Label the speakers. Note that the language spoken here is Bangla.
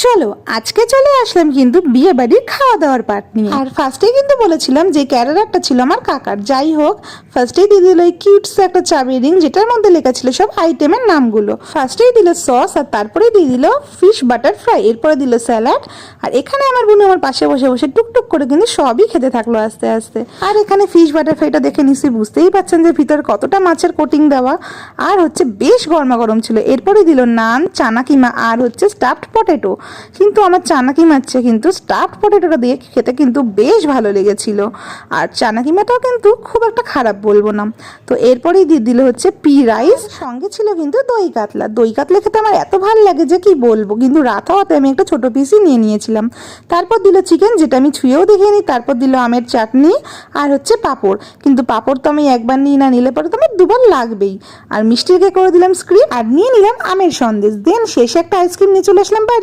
Speaker 1: চলো আজকে চলে আসলাম কিন্তু বিয়ে বাড়ির খাওয়া দাওয়ার পার্ট নিয়ে। আর ফার্স্টেই কিন্তু বলেছিলাম যে ক্যারারটা ছিল আমার কাকার। যাই হোক, ফার্স্টেই দিয়ে দিল এই কিউটস একটা চাবি রিং, যেটার মধ্যে লেখা ছিল সব আইটেমের নামগুলো। ফার্স্টেই দিল সস, আর তারপরে দিয়ে দিল ফিশ বাটার ফ্রাই, এরপরে দিল স্যালাড। আর এখানে আমার বোন আমার পাশে বসে বসে টুকটুক করে কিন্তু সবই খেতে থাকলো আস্তে আস্তে। আর এখানে ফিশ বাটার ফ্রাইটা দেখে নিশ্চয়ই বুঝতেই পারছেন যে ভিতরে কতটা মাছের কোটিং দেওয়া, আর হচ্ছে বেশ গরমা গরম ছিল। এরপরে দিল নান, চানা কিমা, আর হচ্ছে স্টাফড পটেটো। কিন্তু আমার চানা কিমাচ্ছে কিন্তু স্টাফড পটেটোটা দিয়ে খেতে কিন্তু বেশ ভালো লেগেছিল। আর চানা কিমাটাও কিন্তু খুব একটা খারাপ বলবো না। তো এরপরেই দিয়ে দিল হচ্ছে পি রাইস, সঙ্গে ছিল কিন্তু দই কাতলা। দই কাতলা খেতে আমার এত ভালো লাগে যে কি বলবো, কিন্তু রাত হওয়াতে আমি একটা ছোট পিসই নিয়ে নিয়েছিলাম। তারপর দিল চিকেন, যেটা আমি ছুঁয়েও দেখিনি। তারপর দিল আমের চাটনি আর হচ্ছে পাঁপড়। কিন্তু পাঁপড় তো আমি একবার নিই না, নিলে পরে তো আমার দুবার লাগবেই। আর মিষ্টিকে করে দিলাম স্ক্রিপ, আর নিয়ে নিলাম আমের সন্দেশ। দেন শেষে একটা আইসক্রিম নিয়ে চলে আসলাম বাড়ি।